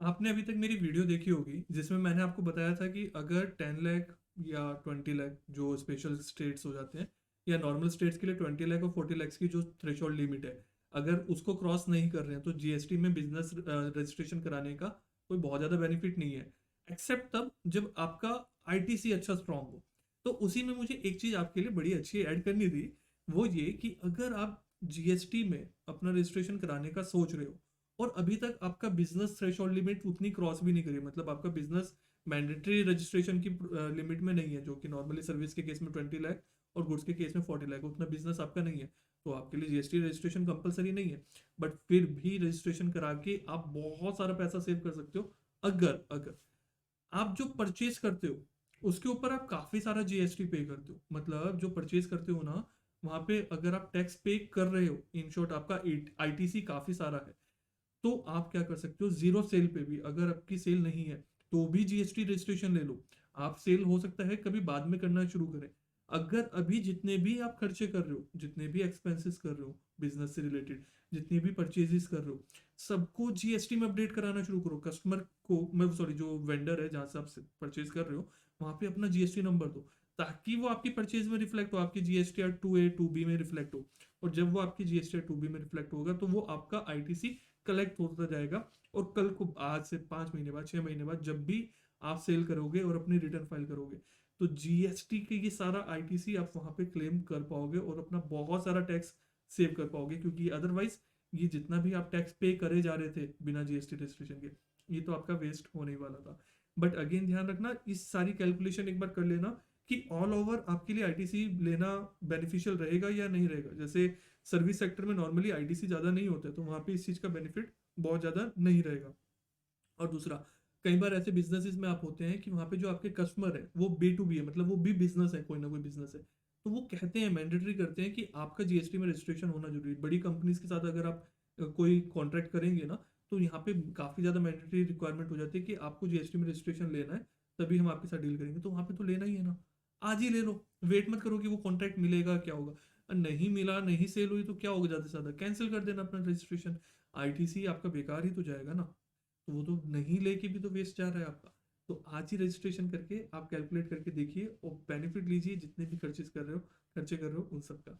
आपने अभी तक मेरी वीडियो देखी होगी जिसमें मैंने आपको बताया था कि अगर 10 लाख या 20 लाख जो स्पेशल स्टेट्स हो जाते हैं, या नॉर्मल स्टेट्स के लिए 20 लाख और 40 लाख की जो थ्रेशोल्ड लिमिट है, अगर उसको क्रॉस नहीं कर रहे हैं तो जीएसटी में बिजनेस रजिस्ट्रेशन कराने का कोई बहुत ज़्यादा बेनिफिट नहीं है, एक्सेप्ट तब जब आपका आईटीसी अच्छा स्ट्रांग हो। तो उसी में मुझे एक चीज़ आपके लिए बड़ी अच्छी ऐड करनी थी, वो ये कि अगर आप जीएसटी में अपना रजिस्ट्रेशन कराने का सोच रहे हो और अभी तक आपका बिजनेस थ्रेशोल्ड लिमिट उतनी क्रॉस भी नहीं करी, मतलब आपका बिजनेस मैंडेटरी रजिस्ट्रेशन की लिमिट में नहीं है, जो कि नॉर्मली सर्विस के केस में 20 लाख और गुड्स के केस में 40 लाख, उतना बिजनेस आपका नहीं है, तो आपके लिए जीएसटी रजिस्ट्रेशन कंपलसरी नहीं है। बट फिर भी रजिस्ट्रेशन करा के आप बहुत सारा पैसा सेव कर सकते हो। अगर अगर आप जो परचेज करते हो उसके ऊपर आप काफी सारा जीएसटी पे करते हो, मतलब जो परचेज करते हो ना, वहां पे अगर आप टैक्स पे कर रहे हो, इन शॉर्ट आपका आईटीसी काफी सारा है, तो आप क्या कर सकते हो, जीरो सेल पे भी, अगर आपकी सेल नहीं है तो भी जीएसटी रजिस्ट्रेशन ले लो। आप सेल हो सकता है कभी बाद में करना शुरू करें। अगर अभी जितने भी आप खर्चे कर रहे हो, जितने भी एक्सपेंसेस कर रहे हो बिजनेस से रिलेटेड, जितनी भी परचेजेस कर रहे हो, सबको जीएसटी में अपडेट कराना शुरू करो। कस्टमर को, मैं सॉरी, जो वेंडर है जहां से आप परचेज कर रहे हो, वहां पे अपना जीएसटी नंबर दो, ताकि वो आपकी परचेज में रिफ्लेक्ट हो, आपकी जीएसटी आर 2A 2B में रिफ्लेक्ट हो। और जब वो आपकी जीएसटी आर 2B में रिफ्लेक्ट होगा तो वो आपका आईटीसी कलेक्ट होता जाएगा। और कल को, आज से 5 महीने बाद, 6 महीने बाद, जब भी आप सेल करोगे और अपनी रिटर्न फाइल करोगे, तो जीएसटी के ये सारा आईटीसी आप वहां पे क्लेम कर पाओगे और अपना बहुत सारा टैक्स सेव कर पाओगे, क्योंकि अदरवाइज ये जितना भी आप टैक्स पे करे जा रहे थे बिना जीएसटी रजिस्ट्रेशन के, ये तो आपका वेस्ट होने ही वाला था। बट अगेन ध्यान रखना, इस सारी कैलकुलेशन एक बार कर लेना कि ऑल ओवर आपके लिए आईटीसी लेना बेनिफिशियल रहेगा या नहीं रहेगा। जैसे सर्विस सेक्टर में नॉर्मली आईटीसी ज्यादा नहीं होता है, तो वहां पे इस चीज का बेनिफिट बहुत ज्यादा नहीं रहेगा। और दूसरा, कई बार ऐसे बिजनेसेस में आप होते हैं कि वहां पे जो आपके कस्टमर है वो बी टू बी है, मतलब वो भी बिजनेस है, कोई ना कोई बिजनेस है, तो वो कहते हैं, मैंडेटरी करते हैं कि आपका जीएसटी में रजिस्ट्रेशन होना जरूरी है। बड़ी कंपनीज के साथ अगर आप कोई कॉन्ट्रैक्ट करेंगे ना, तो यहाँ पे काफी ज्यादा मैंडेटरी रिक्वायरमेंट हो जाती है कि आपको जीएसटी में रजिस्ट्रेशन लेना है, तभी हम आपके साथ डील करेंगे। तो वहां पे तो लेना ही है ना, आज ही ले लो। वेट मत करो कि वो कॉन्ट्रैक्ट मिलेगा क्या होगा, नहीं मिला, नहीं सेल हुई, तो क्या होगा, ज्यादा से ज्यादा कैंसिल कर देना अपना रजिस्ट्रेशन। आईटीसी आपका बेकार ही तो जाएगा ना, तो वो तो नहीं लेके भी तो वेस्ट जा रहा है आपका। तो आज ही रजिस्ट्रेशन करके आप कैलकुलेट करके देखिए और बेनिफिट लीजिए, जितने भी खर्चे कर रहे हो उन सब का।